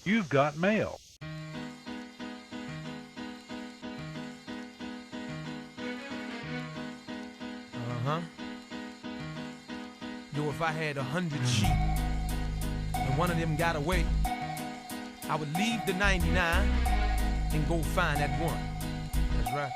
You've got mail. Yo, if I had 100 sheep and one of them got away, I would leave the 99 and go find that one. That's right.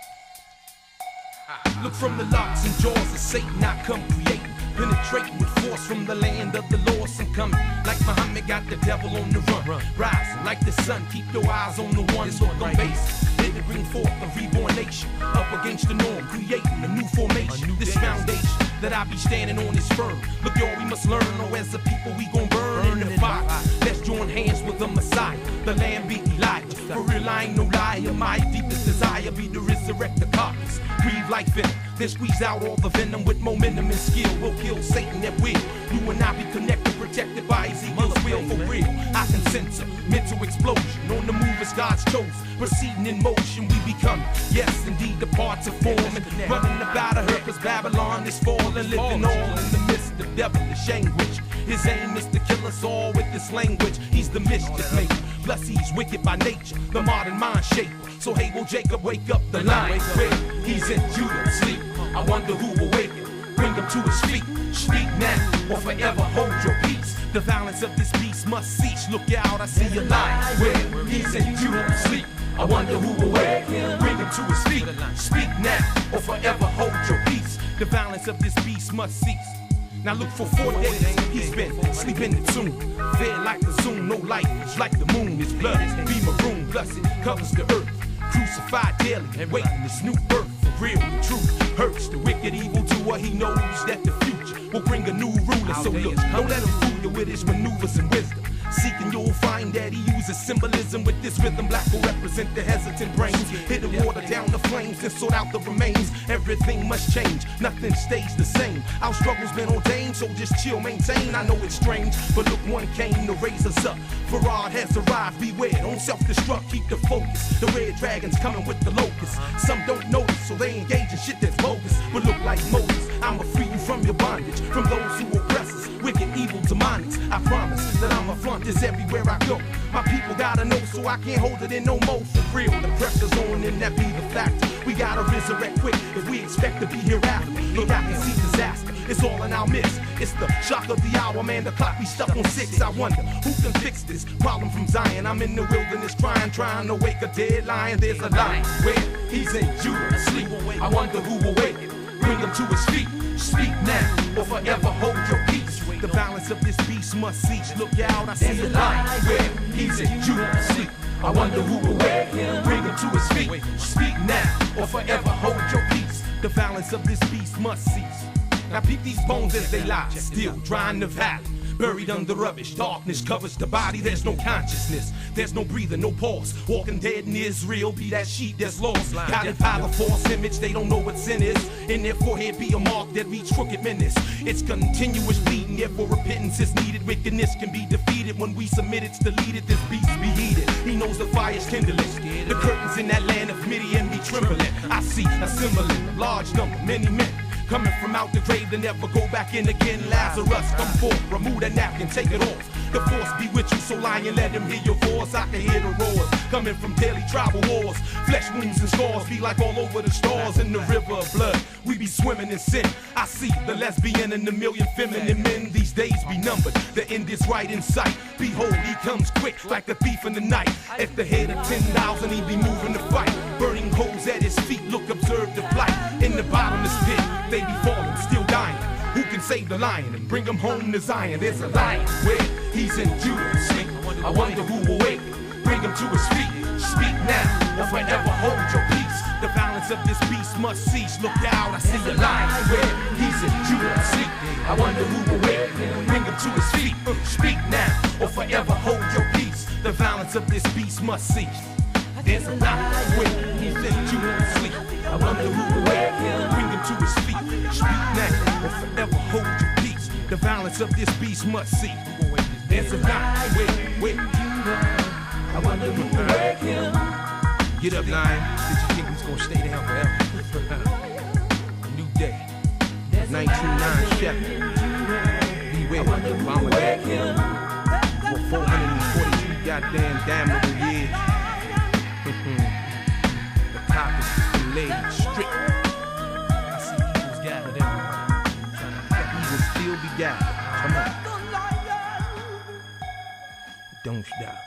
Look from the locks and jaws of Satan, I come creating, penetrating with force from the land of the lost and coming. Like Muhammad got the devil on the run, rising like the sun. Keep your eyes on the one, look on base. Let it bring forth a reborn nation, up against the norm, creating a new formation. This foundation that I be standing on is firm. Look, y'all, we must learn, or as a people we gon' burn in the fire. Let's join hands with the Messiah, the Lamb be Elijah. For real, I ain't no liar. My deepest desire be to resurrect the carcass, breathe like venom, then squeeze out all the venom with momentum and skill. We'll kill Satan at will. You and I be connected, protected by Ezekiel's will. For real, I can sense a mental explosion on the move as God's chosen, proceeding in motion. We become, yes, indeed, the parts of forming, running about of her, cause Babylon is falling, living all in the midst of devilish anguish. His aim is to kill us all with this language. He's the mischief maker, plus he's wicked by nature, the modern mind shaper. So hey, will Jacob wake up the lion? Where he's in Judah sleep, I wonder who will wake him, bring him to his feet. Speak now, or forever hold your peace. The violence of this beast must cease. Look out, I see a lion. Where he's in Judah sleep, I wonder who will wake him, bring him to his feet. Speak now, or forever hold your peace. The violence of this beast must cease. Now look, for 4 days, he's been sleeping in the tomb. Fed like the zoom, no light, it's like the moon. His blood be maroon, plus it covers the earth. Crucified daily, and waiting this new birth. For real, the truth hurts the wicked evil doer. He knows that the future will bring a new ruler. So look, don't let him fool you with his maneuvers and wisdom. Seeking, you'll find that he uses symbolism with this rhythm. Black will represent the hesitant brains. Hit the water down the flames and sort out the remains. Everything must change, nothing stays the same. Our struggle's been ordained, so just chill, maintain. I know it's strange, but look, one came to raise us up. Farad has arrived, beware, don't self-destruct, keep the focus. The red dragon's coming with the locusts. Some don't notice, so they engage in shit that's bogus. But look like Moses, I'ma free you from your bondage, from those who oppress us, wicked, evil, demonics. I promise that I'ma flaunt this everywhere I go. My people gotta know, so I can't hold it in no more. For real, the pressure's on and that be the fact. We gotta resurrect quick if we expect to be hereafter. Look, I can see disaster, it's all in our midst. It's the shock of the hour, man, the clock be stuck on 6. I wonder, who can fix this problem from Zion? I'm in the wilderness trying to wake a dead lion. There's a lion where he's in Judah asleep. I wonder who will wake him, bring him to his feet. Speak now, or forever hold your peace. The violence of this beast must cease. Look out, I see a lion where he's in Judah asleep. I wonder who will wake him, bring him to his feet. Speak now, or forever hold your peace. The violence of this beast must cease. Now peep these bones as they lie, still dry in the valley, buried under rubbish. Darkness covers the body, there's no consciousness, there's no breathing, no pulse. Walking dead in Israel, be that sheep that's lost. Guided by the false image, they don't know what sin is. In their forehead be a mark that reads crooked menace. It's continuous bleeding, therefore repentance is needed. Wickedness can be defeated when we submit, it's deleted. This beast be heated, he knows the fire's kindling. The curtains in that land of Midian be trembling. I see assembling a large number, many men, coming from out the grave to never go back in again. Lazarus, come forth, remove that napkin, take it off. The force be with you, so lion, let him hear your voice. I can hear the roars coming from daily tribal wars. Flesh wounds and scars be like all over the stars in the river of blood. We be swimming in sin. I see the lesbian and the million feminine men. These days be numbered, the end is right in sight. Behold, he comes quick like a thief in the night. At the head of 10,000, he be moving to fight. Burning holes at his feet, look, observe the plight. In the bottomless pit, they be falling, still dying. Who can save the lion and bring him home to Zion? There's a lion where he's in Judah sleep. I wonder who will wake him, bring him to his feet. Speak now, or forever hold your peace. The violence of this beast must cease. Look out, I see a lion where he's in Judah sleep. I wonder who will wake him, bring him to his feet. Speak now, or forever hold your peace. The violence of this beast must cease. There's a lion where he's in Judah sleep. I wonder who will wake him, bring him to his feet. Speak now, or forever hold your peace. The violence of this beast must cease. There's a lion where I wonder who will wake him. Get up, lion. Did you think he's gonna stay down forever? A new day. 1909 Chevy. Beware, Obama dead. For 443 goddamn damnable years. The pockets is laid strict. I see eagles gathered everywhere. Trying to let eagles still be gathered. Come on. Don't die.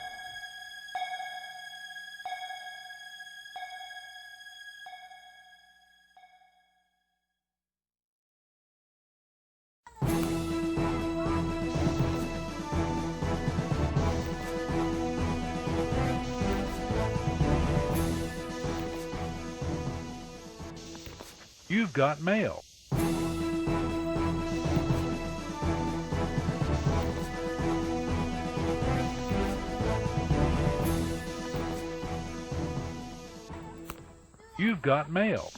You've got mail. You've got mail.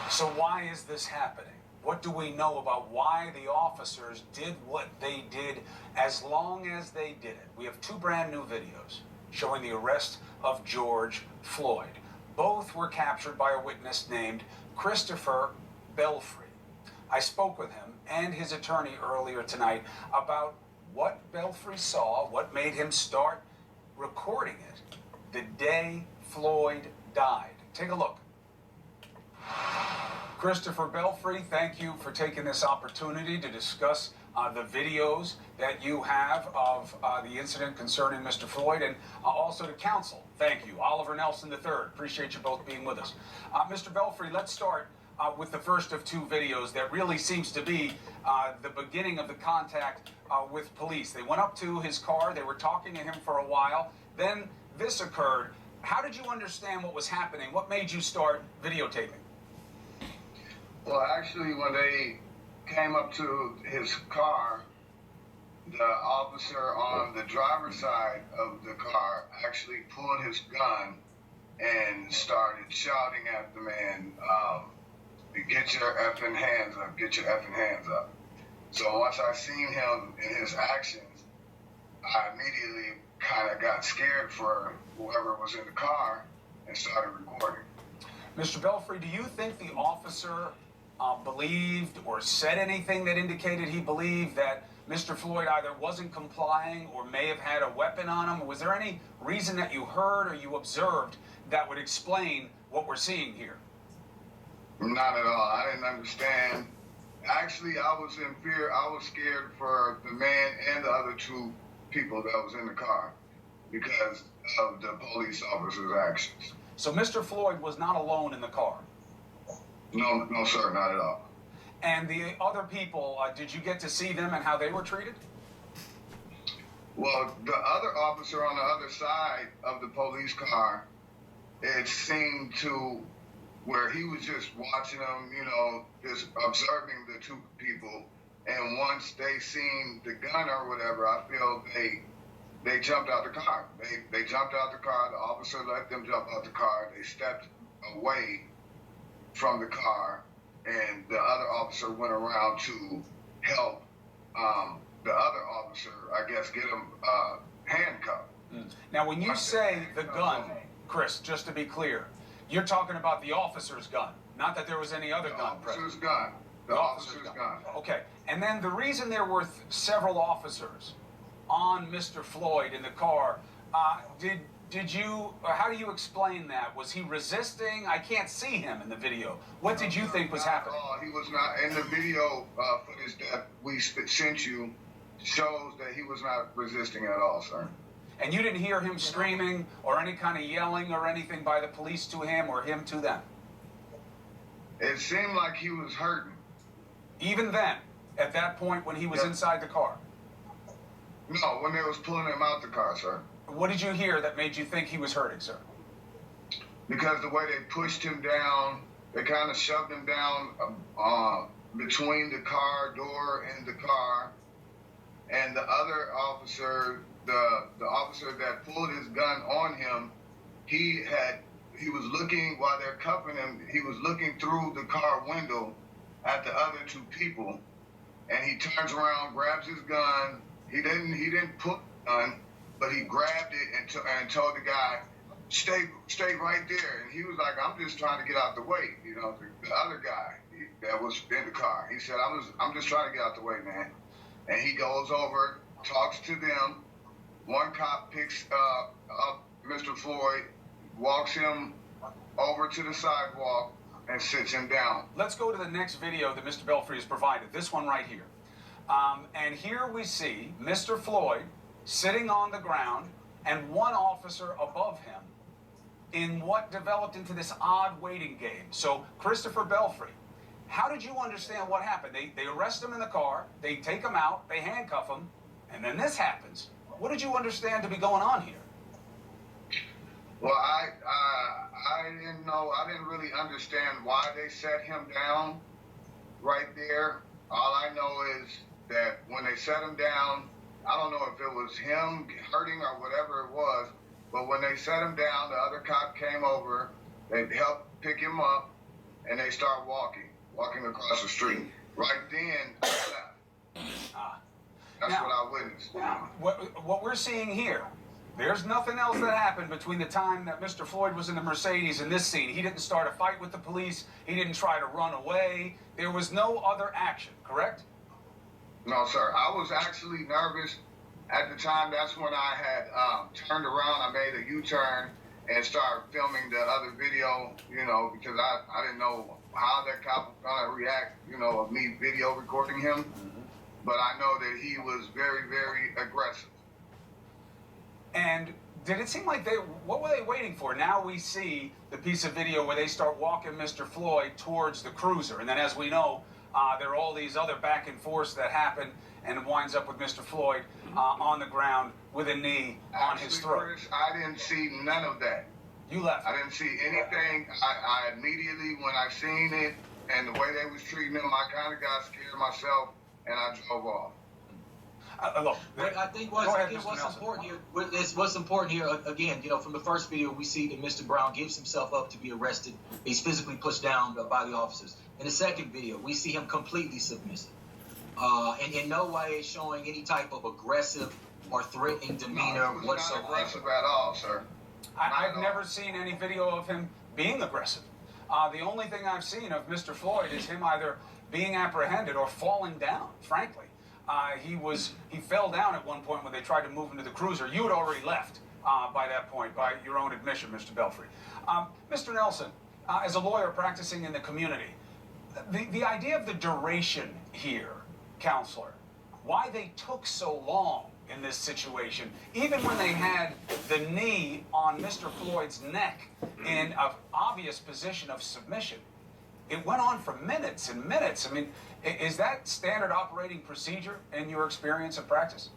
So why is this happening? What do we know about why the officers did what they did as long as they did it? We have two brand new videos showing the arrest of George Floyd. Both were captured by a witness named Christopher Belfry. I spoke with him and his attorney earlier tonight about what Belfry saw, what made him start recording it the day Floyd died. Take a look. Christopher Belfry, thank you for taking this opportunity to discuss the videos that you have of the incident concerning Mr. Floyd, and also to counsel. Thank you. Oliver Nelson III. Appreciate you both being with us. Mr. Belfry, let's start with the first of two videos that really seems to be the beginning of the contact with police. They went up to his car. They were talking to him for a while. Then this occurred. How did you understand what was happening? What made you start videotaping? Well, actually, when they came up to his car, the officer on the driver's side of the car actually pulled his gun and started shouting at the man, get your effing hands up, get your effing hands up. So once I seen him in his actions, I immediately kind of got scared for whoever was in the car and started recording. Mr. Belfry, do you think the officer believed or said anything that indicated he believed that Mr. Floyd either wasn't complying or may have had a weapon on him? Was there any reason that you heard or you observed that would explain what we're seeing here? Not at all. I didn't understand. Actually, I was in fear. I was scared for the man and the other two people that was in the car because of the police officer's actions. So Mr. Floyd was not alone in the car? No, sir, not at all. And the other people, did you get to see them and how they were treated? Well, the other officer on the other side of the police car, it seemed to where he was just watching them, just observing the two people. And once they seen the gun or whatever, I feel they jumped out the car. They jumped out the car. The officer let them jump out the car. They stepped away from the car, and the other officer went around to help the other officer, I guess, get him handcuffed. Now, when you say the gun, Chris, just to be clear, you're talking about the officer's gun, not that there was any other gun present. The officer's gun. Okay, and then the reason there were several officers on Mr. Floyd in the car, did you, how do you explain that? Was he resisting? I can't see him in the video. What did you think was happening? He was not. In the video footage that we sent you shows that he was not resisting at all, sir. And you didn't hear him screaming or any kind of yelling or anything by the police to him or him to them? It seemed like he was hurting. Even then, at that point when he was inside the car? No, when they was pulling him out the car, sir. What did you hear that made you think he was hurting, sir? Because the way they pushed him down, they kind of shoved him down between the car door and the car. And the other officer, the officer that pulled his gun on him, he was looking, while they're cuffing him, he was looking through the car window at the other two people. And he turns around, grabs his gun. He didn't put the gun, but he grabbed it and told the guy, stay right there. And he was like, I'm just trying to get out the way. The other guy that was in the car, he said, I'm just trying to get out the way, man. And he goes over, talks to them, One cop picks up Mr. Floyd, walks him over to the sidewalk, and sits him down. Let's go to the next video that Mr. Belfry has provided, this one right here. And here we see Mr. Floyd sitting on the ground and one officer above him in what developed into this odd waiting game. So, Christopher Belfry, how did you understand what happened? They arrest him in the car, they take him out, they handcuff him, and then this happens. What did you understand to be going on here? Well, I didn't know. I didn't really understand why they set him down right there. All I know is that when they set him down, I don't know if it was him hurting or whatever it was, but when they set him down, the other cop came over, they helped pick him up, and they start walking across the street. Right then, I left. That's now, what I witnessed. Now, what we're seeing here, there's nothing else that happened between the time that Mr. Floyd was in the Mercedes and this scene. He didn't start a fight with the police. He didn't try to run away. There was no other action, correct? No, sir. I was actually nervous at the time. That's when I had turned around. I made a U-turn and started filming the other video, because I didn't know how that cop was going to react, of me video recording him. But I know that he was very, very aggressive. And did it seem like what were they waiting for? Now we see the piece of video where they start walking Mr. Floyd towards the cruiser. And then as we know, there are all these other back and forths that happen, and it winds up with Mr. Floyd on the ground with a knee on his throat. Chris, I didn't see none of that. You left. I didn't see anything. I immediately, when I seen it and the way they was treating him, I kind of got scared myself, and I drove off. Look, I think what's important here, again, from the first video, we see that Mr. Brown gives himself up to be arrested. He's physically pushed down by the officers. In the second video, we see him completely submissive. And in no way showing any type of aggressive or threatening demeanor whatsoever. Not aggressive at all, sir. I've never seen any video of him being aggressive. The only thing I've seen of Mr. Floyd is him either being apprehended or falling down, frankly. He fell down at one point when they tried to move him to the cruiser. You had already left by that point, by your own admission, Mr. Belfry. Mr. Nelson, as a lawyer practicing in the community, the idea of the duration here, counselor, why they took so long in this situation, even when they had the knee on Mr. Floyd's neck in an obvious position of submission. It went on for minutes and minutes. I mean, is that standard operating procedure in your experience and practice?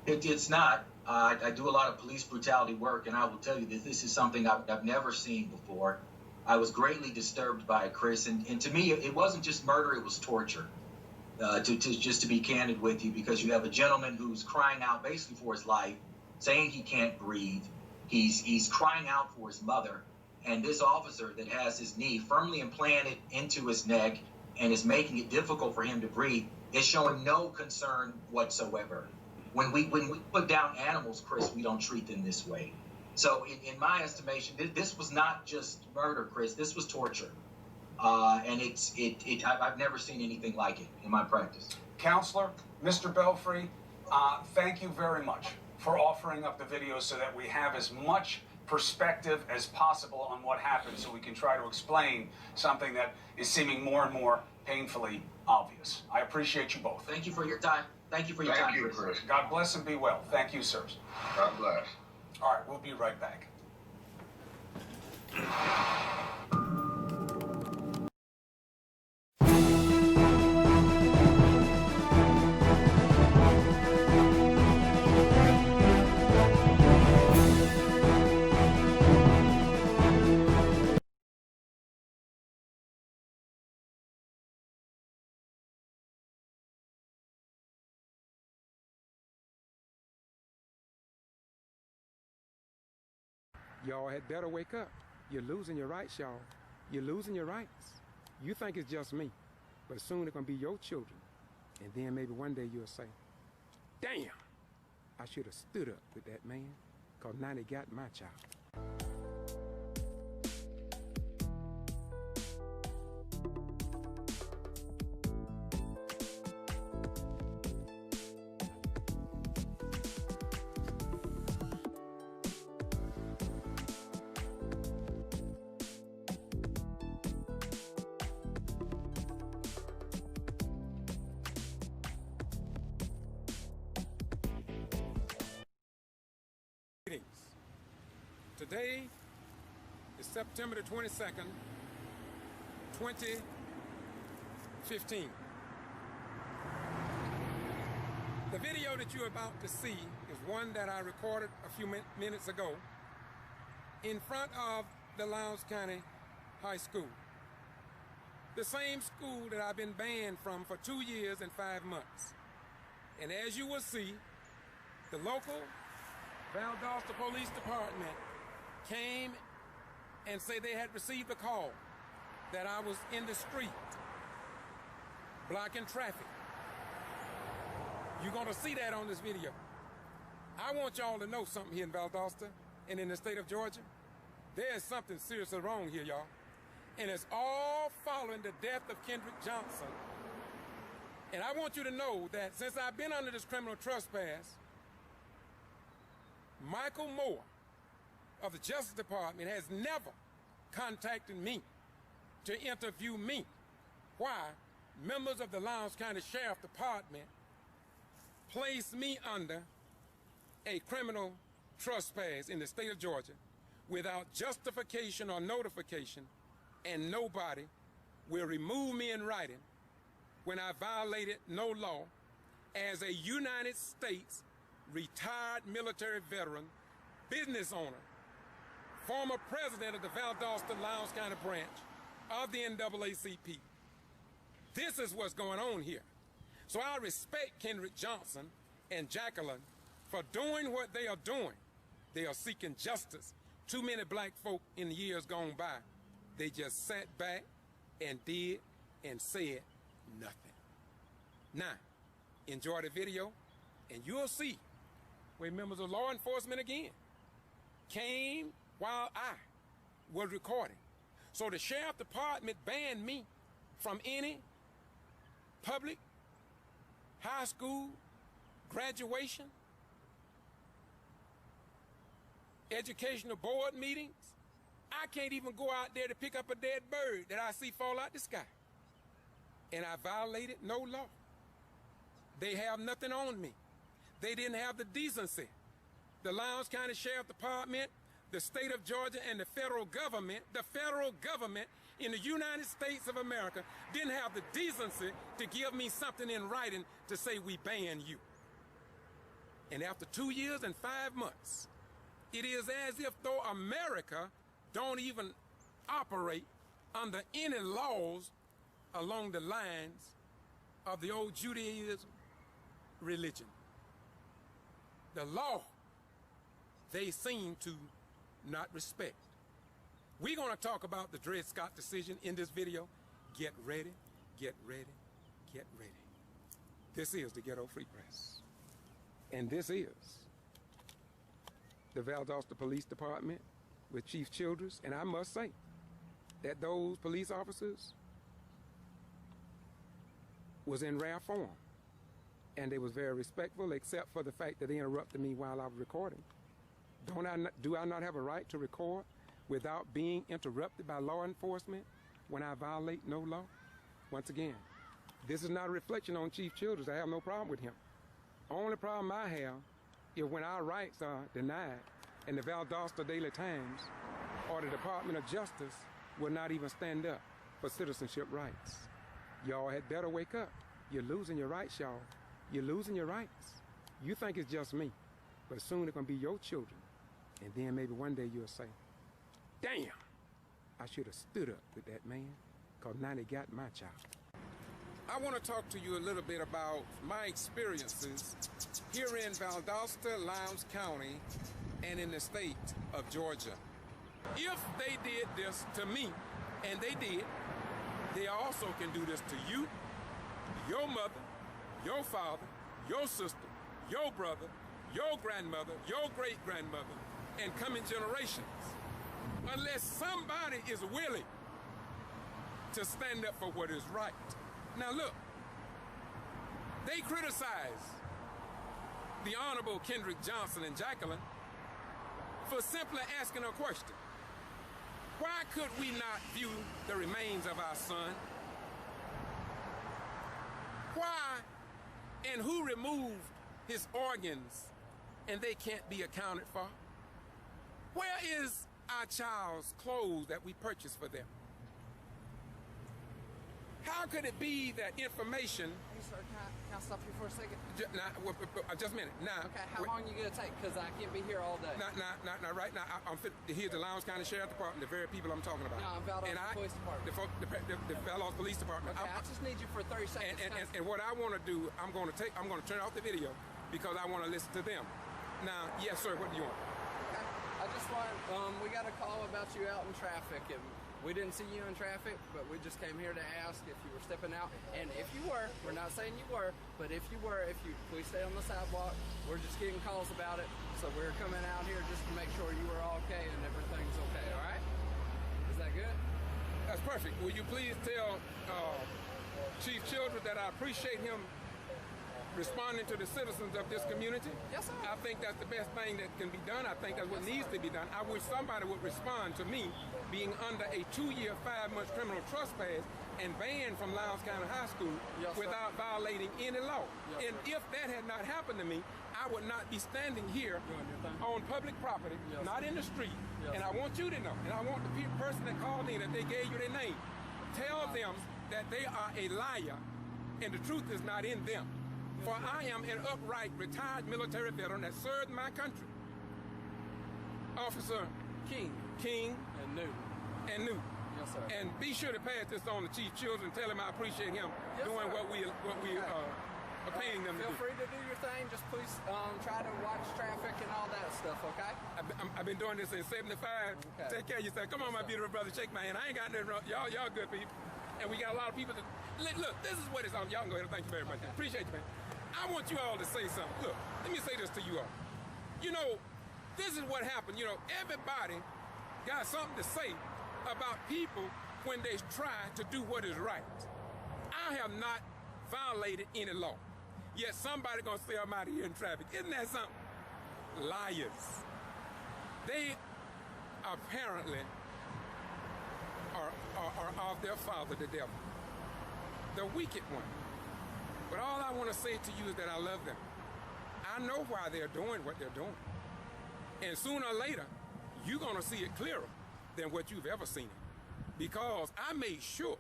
It's not. I do a lot of police brutality work, and I will tell you that this is something I've never seen before. I was greatly disturbed by it, Chris, and to me, it wasn't just murder, it was torture. Just to be candid with you, because you have a gentleman who's crying out basically for his life, saying he can't breathe. He's crying out for his mother, and this officer that has his knee firmly implanted into his neck and is making it difficult for him to breathe is showing no concern whatsoever. When we put down animals, Chris, we don't treat them this way. So in my estimation, this was not just murder, Chris. This was torture. And I've never seen anything like it in my practice. Counselor, Mr. Belfry, thank you very much for offering up the video so that we have as much perspective as possible on what happened, so we can try to explain something that is seeming more and more painfully obvious. I appreciate you both. Thank you for your time. Thank you for your time, Chris. God bless and be well. Thank you, sirs. God bless. All right, we'll be right back. Y'all had better wake up. You're losing your rights, y'all. You're losing your rights. You think it's just me, but soon it's gonna be your children. And then maybe one day you'll say, damn, I should have stood up with that man, cause now they got my child. Today is September the 22nd, 2015. The video that you're about to see is one that I recorded a few minutes ago in front of the Lowndes County High School. The same school that I've been banned from for 2 years and 5 months. And as you will see, the local Valdosta Police Department came and said they had received a call that I was in the street blocking traffic. You're gonna see that on this video. I want y'all to know something here in Valdosta and in the state of Georgia. There's something seriously wrong here, y'all. And it's all following the death of Kendrick Johnson. And I want you to know that since I've been under this criminal trespass, Michael Moore of the Justice Department has never contacted me to interview me. Why members of the Lowndes County Sheriff Department placed me under a criminal trespass in the state of Georgia without justification or notification, and nobody will remove me in writing when I violated no law as a United States retired military veteran, business owner, former president of the Valdosta Lowndes County branch of the NAACP. This is what's going on here. So I respect Kendrick Johnson and Jacqueline for doing what they are doing. They are seeking justice. Too many black folk in the years gone by, they just sat back and did and said nothing. Now, enjoy the video and you'll see where members of law enforcement again came while I was recording. So the sheriff department banned me from any public, high school, graduation, educational board meetings. I can't even go out there to pick up a dead bird that I see fall out the sky. And I violated no law. They have nothing on me. They didn't have the decency. The Lowndes County Sheriff Department, the state of Georgia, and the federal government in the United States of America didn't have the decency to give me something in writing to say we ban you. And after 2 years and 5 months, it is as if though America don't even operate under any laws along the lines of the old Judaism religion. The law, they seem to not respect. We're gonna talk about the Dred Scott decision in this video. Get ready, get ready, get ready. This is the Ghetto Free Press. And this is the Valdosta Police Department with Chief Childress. And I must say that those police officers was in rare form. And they was very respectful, except for the fact that they interrupted me while I was recording. Do I not have a right to record without being interrupted by law enforcement when I violate no law? Once again, this is not a reflection on Chief Childress. I have no problem with him. Only problem I have is when our rights are denied and the Valdosta Daily Times or the Department of Justice will not even stand up for citizenship rights. Y'all had better wake up. You're losing your rights, y'all. You're losing your rights. You think it's just me, but soon it's gonna be your children. And then maybe one day you'll say, damn, I should have stood up with that man, because now they got my child. I want to talk to you a little bit about my experiences here in Valdosta, Lowndes County, and in the state of Georgia. If they did this to me, and they did, they also can do this to you, your mother, your father, your sister, your brother, your grandmother, your great-grandmother, and coming generations. Unless somebody is willing to stand up for what is right. Now look, they criticize the Honorable Kendrick Johnson and Jacqueline for simply asking a question. Why could we not view the remains of our son? Why and who removed his organs and they can't be accounted for? Where is our child's clothes that we purchased for them? How could it be that information... Hey, sir, can I stop you for a second? Just a minute. Now, okay, how long are you going to take? Because I can't be here all day. Now, right now, I'm fit. Here's the Lowndes County Sheriff Department, the very people I'm talking about. No, I'm Valdosta Police Department. The Valdosta Police Department. Okay, I just need you for 30 seconds. And what I want to do, I'm going to turn off the video because I want to listen to them. Now, yes, sir, what do you want? Okay. I just want, we got a call about you out in traffic, and we didn't see you in traffic, but we just came here to ask if you were stepping out. And if you were, we're not saying you were, but if you were, please stay on the sidewalk. We're just getting calls about it. So we're coming out here just to make sure you are okay and everything's okay, all right? Is that good? That's perfect. Will you please tell Chief Childress that I appreciate him responding to the citizens of this community? Yes, sir. I think that's the best thing that can be done. I think that's what needs to be done. I wish somebody would respond to me being under a 2-year, 5-month criminal trespass and banned from Lowndes County High School without violating any law. And if that had not happened to me, I would not be standing here on public property, not in the street. And I want you to know, and I want the person that called in, that they gave you their name, tell them that they are a liar and the truth is not in them. For I am an upright, retired military veteran that served my country. Officer King. And New. Yes, sir. And be sure to pass this on to Chief Childress and tell him I appreciate him doing what we are paying them to do. Feel free to do your thing. Just please try to watch traffic and all that stuff, okay? I've been doing this since 75. Okay. Take care of yourself. Come on, my beautiful brother. Shake my hand. I ain't got nothing wrong. Y'all good people. And we got a lot of people that... Look, this is what it's on. Y'all can go ahead and thank you very much. Okay. Appreciate you, man. I want you all to say something. Look, let me say this to you all. You know, this is what happened. You know, everybody got something to say about people when they try to do what is right. I have not violated any law. Yet somebody gonna say I'm out of here in traffic. Isn't that something? Liars. They apparently are of their father, the devil. The wicked one. But all I want to say to you is that I love them. I know why they're doing what they're doing. And sooner or later, you're going to see it clearer than what you've ever seen it. Because I made sure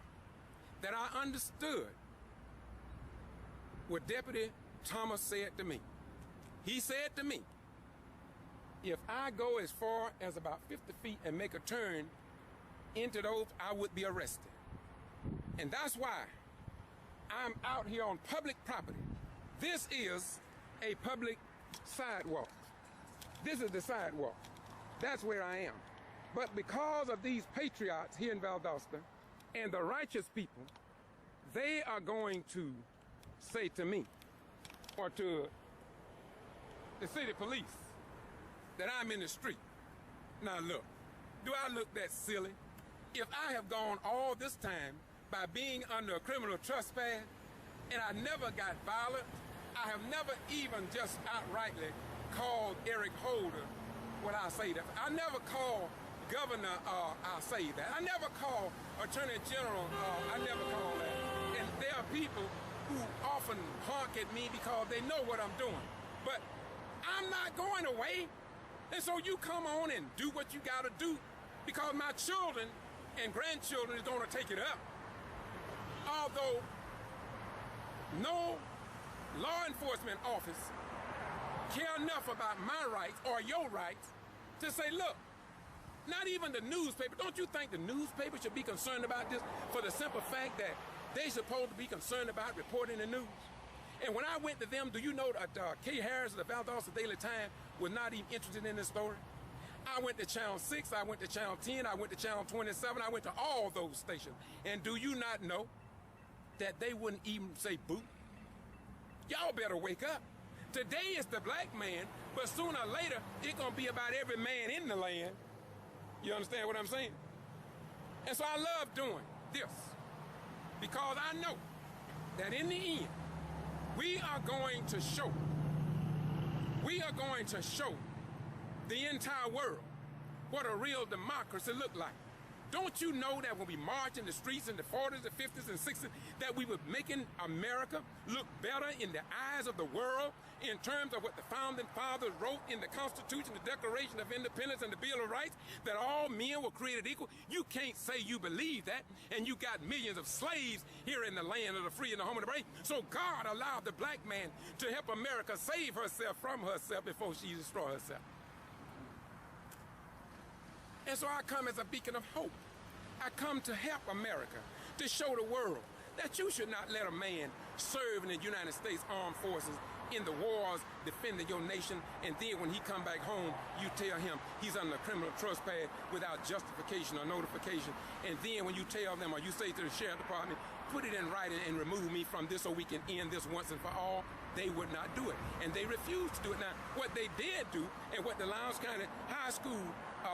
that I understood what Deputy Thomas said to me. He said to me, if I go as far as about 50 feet and make a turn into those, I would be arrested. And that's why I'm out here on public property. This is a public sidewalk. This is the sidewalk. That's where I am. But because of these patriots here in Valdosta and the righteous people, they are going to say to me or to the city police that I'm in the street. Now look, do I look that silly? If I have gone all this time by being under a criminal trespass and I never got violent, I have never even just outrightly called Eric Holder when I say that. I never call Governor, I say that. I never call Attorney General, I never call that. And there are people who often honk at me because they know what I'm doing. But I'm not going away. And so you come on and do what you got to do because my children and grandchildren is going to take it up. Although no law enforcement office care enough about my rights or your rights to say, look, not even the newspaper. Don't you think the newspaper should be concerned about this for the simple fact that they supposed to be concerned about reporting the news? And when I went to them, do you know that Kay Harris of the Valdosta Daily Times was not even interested in this story? I went to Channel 6, I went to Channel 10, I went to Channel 27, I went to all those stations. And do you not know that they wouldn't even say boo? Y'all better wake up. Today is the black man, but sooner or later, it's gonna be about every man in the land. You understand what I'm saying? And so I love doing this because I know that in the end, we are going to show the entire world what a real democracy look like. Don't you know that when we marched in the streets in the 40s, the 50s, and 60s, that we were making America look better in the eyes of the world in terms of what the founding fathers wrote in the Constitution, the Declaration of Independence, and the Bill of Rights, that all men were created equal? You can't say you believe that, and you got millions of slaves here in the land of the free and the home of the brave. So God allowed the black man to help America save herself from herself before she destroyed herself. And so I come as a beacon of hope. I come to help America, to show the world that you should not let a man serve in the United States Armed Forces in the wars defending your nation, and then when he come back home, you tell him he's under criminal trespass without justification or notification. And then when you tell them, or you say to the sheriff department, put it in writing and remove me from this so we can end this once and for all, they would not do it. And they refused to do it. Now, what they did do, and what the Lowndes County High School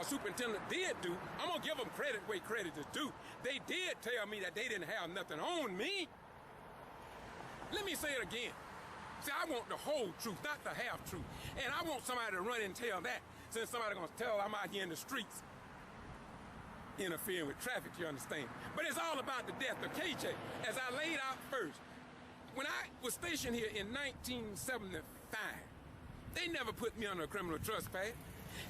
superintendent did do, I'm gonna give them credit where credit is due. They did tell me that they didn't have nothing on me. Let me say it again. See, I want the whole truth, not the half truth. And I want somebody to run and tell that, since somebody's gonna tell I'm out here in the streets interfering with traffic, you understand. But it's all about the death of KJ. As I laid out first, when I was stationed here in 1975, they never put me under a criminal trespass.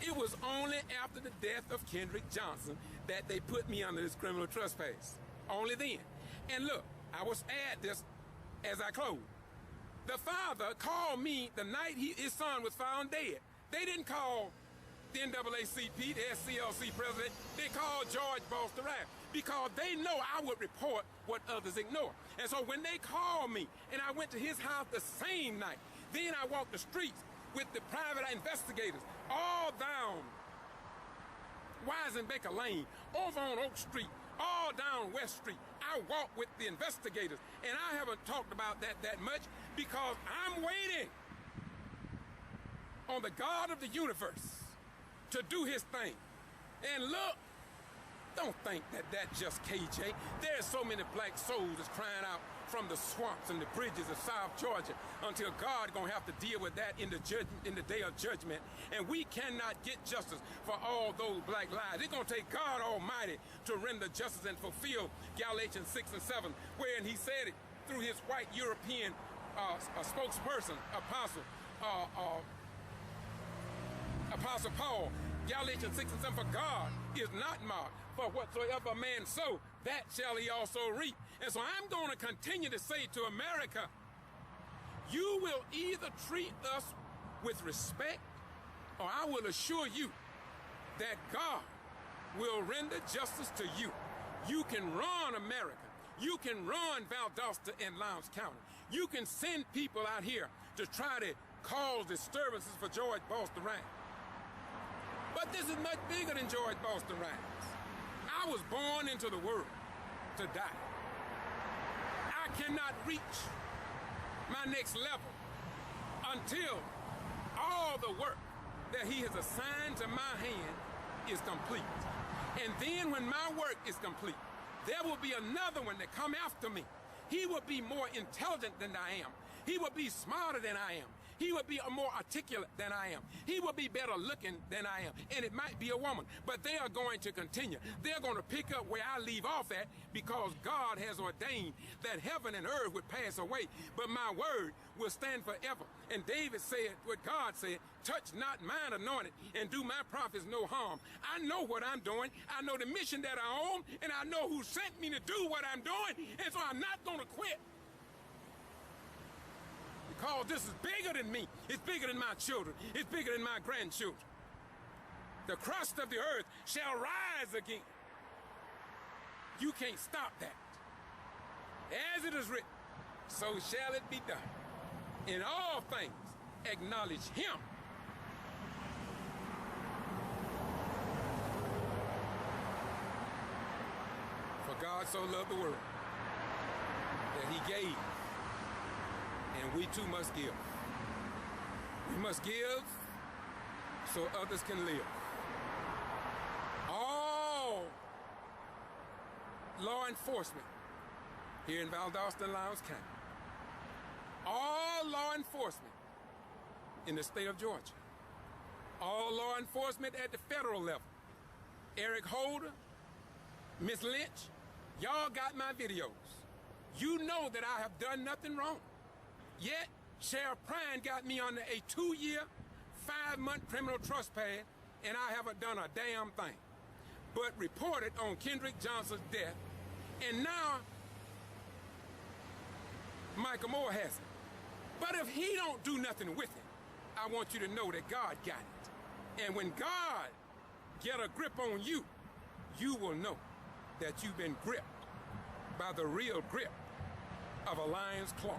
It was only after the death of Kendrick Johnson that they put me under this criminal trespass. Only then. And look, I will add this as I close. The father called me the night his son was found dead. They didn't call the NAACP, the SCLC president. They called George Bogus because they know I would report what others ignore. And so when they called me and I went to his house the same night, then I walked the streets with the private investigators all down Weisenbaker Lane, over on Oak Street, all down West Street. I walked with the investigators, and I haven't talked about that much because I'm waiting on the God of the universe to do his thing. And look, don't think that that's just KJ. There's so many black souls that's crying out from the swamps and the bridges of South Georgia until God gonna have to deal with that in the day of judgment. And we cannot get justice for all those black lives. It's gonna take God Almighty to render justice and fulfill Galatians 6 and 7, wherein he said it through his white European spokesperson, Apostle Paul. Galatians 6 and 7, for God is not mocked, for whatsoever a man sow, that shall he also reap. And so I'm going to continue to say to America, you will either treat us with respect, or I will assure you that God will render justice to you. You can run America. You can run Valdosta and Lowndes County. You can send people out here to try to cause disturbances for George Boston Ryan. But this is much bigger than George Boston Ryan. I was born into the world to die. I cannot reach my next level until all the work that he has assigned to my hand is complete. And then when my work is complete, there will be another one that come after me. He will be more intelligent than I am. He will be smarter than I am. He will be more articulate than I am. He will be better looking than I am. And it might be a woman, but they are going to continue. They're going to pick up where I leave off at because God has ordained that heaven and earth would pass away, but my word will stand forever. And David said what God said, touch not mine anointed and do my prophets no harm. I know what I'm doing. I know the mission that I own, and I know who sent me to do what I'm doing. And so I'm not going to quit. Because this is bigger than me. It's bigger than my children. It's bigger than my grandchildren. The crust of the earth shall rise again. You can't stop that. As it is written, so shall it be done. In all things, acknowledge him. For God so loved the world that he gave. And we too must give. We must give so others can live. All law enforcement here in Valdosta and Lowndes County, all law enforcement in the state of Georgia, all law enforcement at the federal level, Eric Holder, Miss Lynch, y'all got my videos. You know that I have done nothing wrong. Yet, Sheriff Prine got me under a 2-year, 5-month criminal trespass, and I haven't done a damn thing but reported on Kendrick Johnson's death, and now Michael Moore has it. But if he don't do nothing with it, I want you to know that God got it. And when God get a grip on you, you will know that you've been gripped by the real grip of a lion's claw.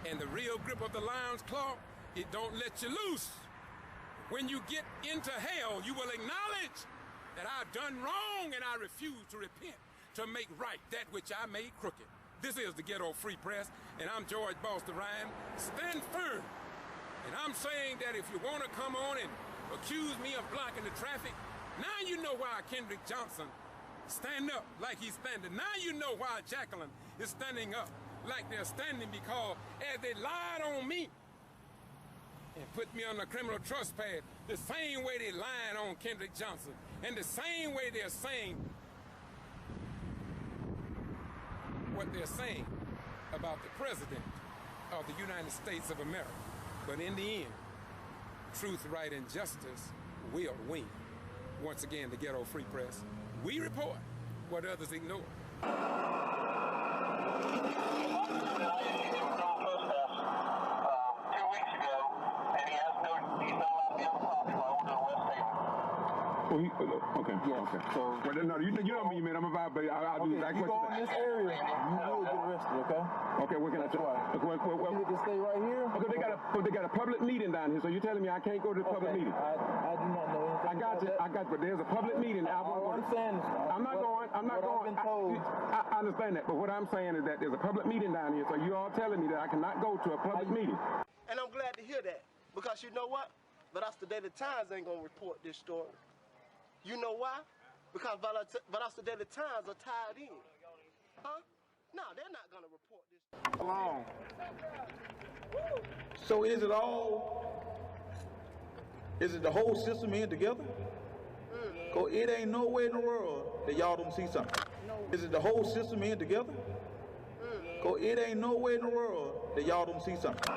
And the real grip of the lion's claw, it don't let you loose. When you get into hell, you will acknowledge that I've done wrong and I refuse to repent to make right that which I made crooked. This is the Ghetto Free Press, and I'm George Boston Ryan. Stand firm. And I'm saying that if you want to come on and accuse me of blocking the traffic, now you know why Kendrick Johnson stand up like he's standing. Now you know why Jacqueline is standing up like they're standing, because as they lied on me and put me on the criminal trespass, the same way they lied on Kendrick Johnson, and the same way they're saying what they're saying about the President of the United States of America. But in the end, truth, right, and justice will win. Once again, the Ghetto Free Press, we report what others ignore. Oh, okay. Yes. Okay. So, well, no, you know me, man. I'm about, but I'll do that. You go in this area, you will get arrested. Okay. Okay. What can I try? You need to stay right here. Okay. They got a public meeting down here, so you're telling me I can't go to the public meeting? I do not know anything. I got you. But there's a public meeting. All I'm saying is, I'm not going. I've been told. I understand that, but what I'm saying is that there's a public meeting down here, so you all telling me that I cannot go to a public meeting. And I'm glad to hear that, because you know what? Valdosta Daily Times ain't gonna report this story. You know why? Because Valdosta Daily Times are tied in. Huh? No, they're not gonna report this. Long. So is it the whole system in together? Cause it ain't nowhere in the world that y'all don't see something. Is it the whole system in together? Cause it ain't nowhere in the world that y'all don't see something.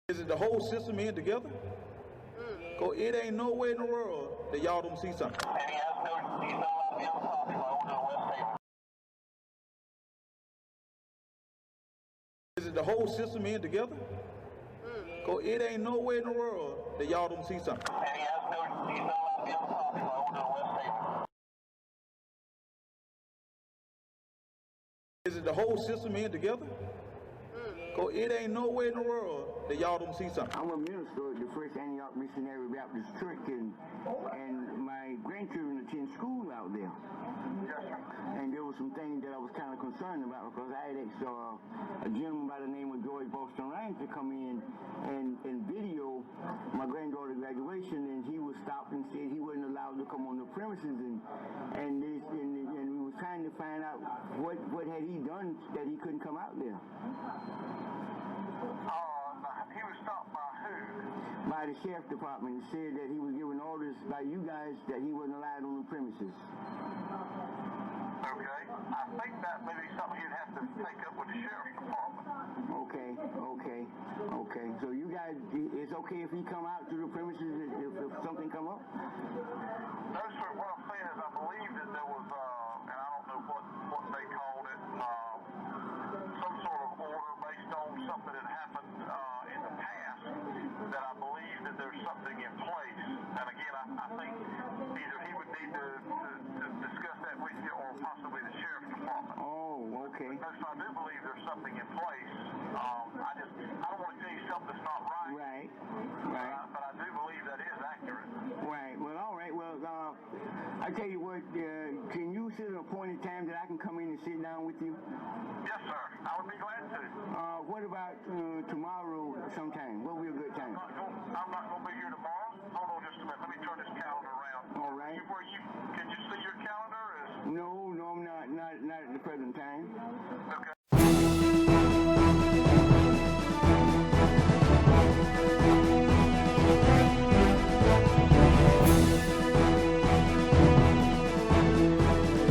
Is it the whole system in together? Cause it ain't nowhere in the world that y'all don't see something. Is it the whole system in together? Cause it ain't nowhere in the world that y'all don't see something. Is it the whole system in together? Cause it ain't nowhere in the world that y'all don't see something. I'm a minister at the First Antioch Missionary Baptist Church, and my grandchildren attend school out there. And there were some things that I was kind of concerned about, because I had asked a gentleman by the name of George Boston Ryan to come in and video my granddaughter's graduation, and he was stopped and said he wasn't allowed to come on the premises, and we was trying to find out what had he done that he couldn't come out there. He was stopped by who? By the sheriff department. He said that he was given orders by you guys that he wasn't allowed on the premises. Okay. I think that may be something you'd have to take up with the sheriff's department. Okay. So you guys, it's okay if he come out to the premises if something come up? No, sir. What I'm saying is I believe that there was, and I don't know what they called it, some sort of order based on something that happened in the past, that I believe that there's something in place. And again, I think either he would need to discuss that with you, or possibly the sheriff's department. Oh, okay. So I do believe there's something in place. I don't want to tell you something that's not right. Right. But I do believe that is accurate. Right. Well, all right. Well, I tell you what, can you set an appointed time that I can come in and sit down with you? Yes, sir. I would be glad to. What about tomorrow